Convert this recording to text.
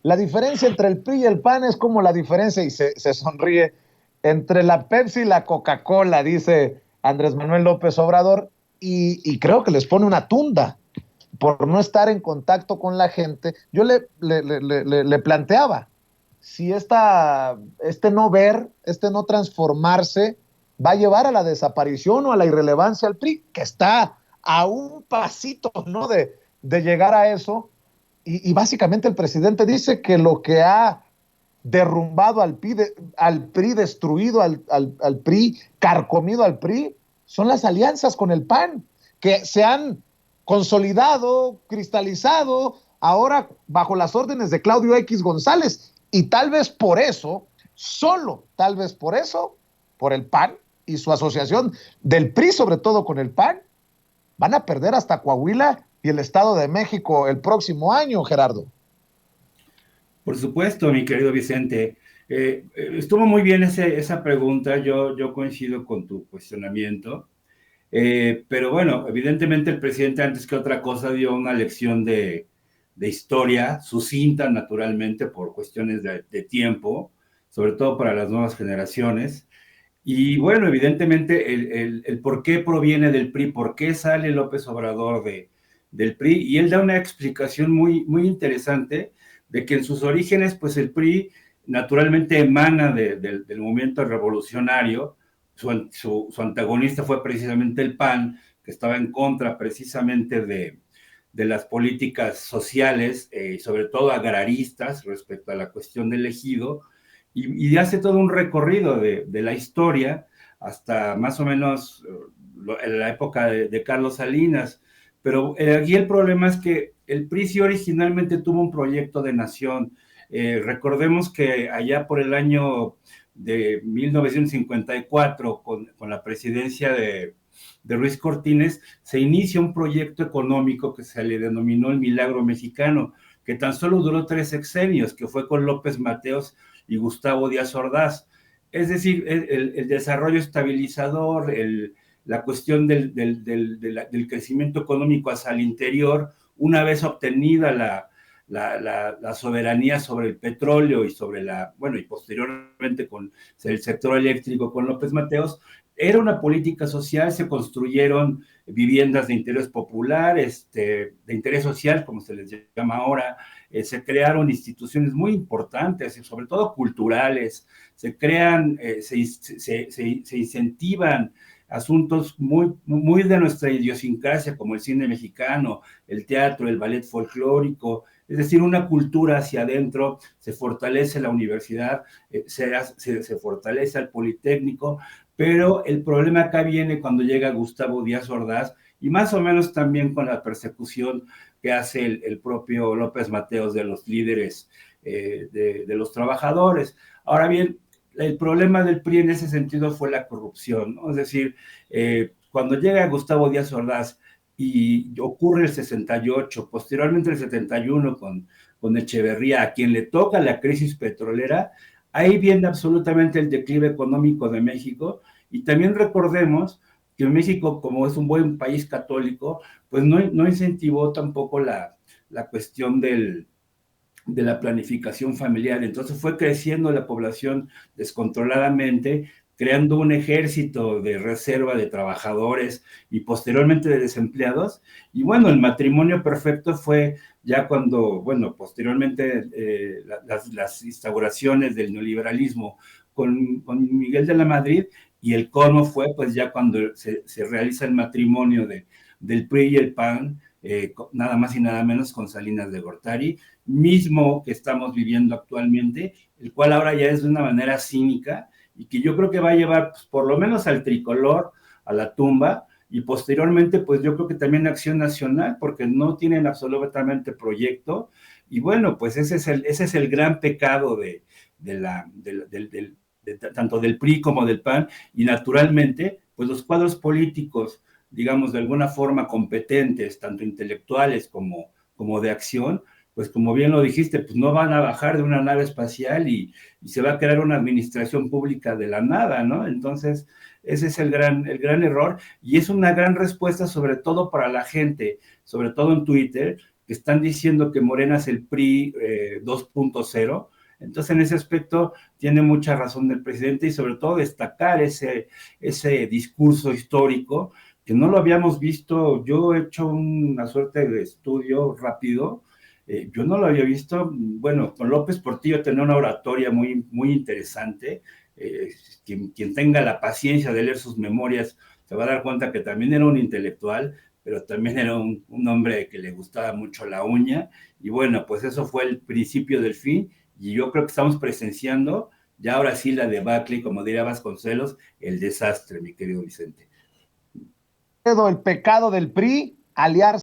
La diferencia entre el PRI y el PAN es como la diferencia, y se sonríe, entre la Pepsi y la Coca-Cola, dice Andrés Manuel López Obrador, y creo que les pone una tunda por no estar en contacto con la gente. Yo le planteaba, si este no ver, este no transformarse, va a llevar a la desaparición o a la irrelevancia al PRI, que está a un pasito, ¿no?, de llegar a eso. Y básicamente el presidente dice que lo que ha derrumbado al PRI, destruido al PRI, carcomido al PRI, son las alianzas con el PAN, que se han consolidado, cristalizado, ahora bajo las órdenes de Claudio X González. Y tal vez por eso, solo tal vez por eso, por el PAN y su asociación del PRI, sobre todo con el PAN, van a perder hasta Coahuila y el Estado de México el próximo año, Gerardo. Por supuesto, mi querido Vicente. Estuvo muy bien esa pregunta, yo coincido con tu cuestionamiento, pero bueno, evidentemente el presidente antes que otra cosa dio una lección de historia, sucinta naturalmente por cuestiones de tiempo, sobre todo para las nuevas generaciones. Y bueno, evidentemente el por qué proviene del PRI, por qué sale López Obrador del PRI, y él da una explicación muy, muy interesante de que en sus orígenes, pues el PRI naturalmente emana del movimiento revolucionario, su antagonista fue precisamente el PAN, que estaba en contra precisamente de las políticas sociales, sobre todo agraristas, respecto a la cuestión del ejido, y hace todo un recorrido de la historia hasta más o menos en la época de Carlos Salinas. Pero aquí el problema es que el PRI sí originalmente tuvo un proyecto de nación. Recordemos que allá por el año de 1954, con la presidencia de Ruiz Cortines, se inicia un proyecto económico que se le denominó el Milagro Mexicano, que tan solo duró 3 sexenios, que fue con López Mateos y Gustavo Díaz Ordaz. Es decir, el desarrollo estabilizador, la cuestión del crecimiento económico hacia el interior, una vez obtenida la soberanía sobre el petróleo y sobre bueno, y posteriormente con el sector eléctrico con López Mateos, era una política social, se construyeron viviendas de interés popular, de interés social, como se les llama ahora, se crearon instituciones muy importantes, sobre todo culturales, se crean, se incentivan asuntos muy, muy de nuestra idiosincrasia, como el cine mexicano, el teatro, el ballet folclórico, es decir, una cultura hacia adentro, se fortalece la universidad, se fortalece el Politécnico, pero el problema acá viene cuando llega Gustavo Díaz Ordaz y más o menos también con la persecución que hace el propio López Mateos de los líderes de los trabajadores. Ahora bien, el problema del PRI en ese sentido fue la corrupción, ¿no? Es decir, cuando llega Gustavo Díaz Ordaz y ocurre el 68, posteriormente el 71 con Echeverría, a quien le toca la crisis petrolera, ahí viene absolutamente el declive económico de México. Y también recordemos que México, como es un buen país católico, pues no incentivó tampoco la cuestión de la planificación familiar. Entonces fue creciendo la población descontroladamente, creando un ejército de reserva de trabajadores y posteriormente de desempleados. Y bueno, el matrimonio perfecto fue ya cuando, bueno, posteriormente las instauraciones del neoliberalismo con Miguel de la Madrid, y el colmo fue pues ya cuando se realiza el matrimonio del PRI y el PAN, nada más y nada menos con Salinas de Gortari, mismo que estamos viviendo actualmente, el cual ahora ya es de una manera cínica y que yo creo que va a llevar pues, por lo menos al tricolor a la tumba, y posteriormente pues yo creo que también Acción Nacional, porque no tienen absolutamente proyecto. Y bueno, pues ese es el gran pecado tanto del PRI como del PAN, y naturalmente pues los cuadros políticos, digamos, de alguna forma competentes, tanto intelectuales como de acción, pues como bien lo dijiste, pues no van a bajar de una nave espacial y se va a crear una administración pública de la nada, ¿no? Entonces, ese es el gran error, y es una gran respuesta sobre todo para la gente, sobre todo en Twitter, que están diciendo que Morena es el PRI 2.0. Entonces, en ese aspecto, tiene mucha razón el presidente y sobre todo destacar ese discurso histórico que no lo habíamos visto. Yo he hecho una suerte de estudio rápido. Yo no lo había visto. Bueno, con López Portillo tenía una oratoria muy, muy interesante. Quien tenga la paciencia de leer sus memorias se va a dar cuenta que también era un intelectual, pero también era un hombre que le gustaba mucho la uña. Y bueno, pues eso fue el principio del fin. Y yo creo que estamos presenciando ya ahora sí la debacle, como diría Vasconcelos, el desastre, mi querido Vicente. El pecado del PRI, aliarse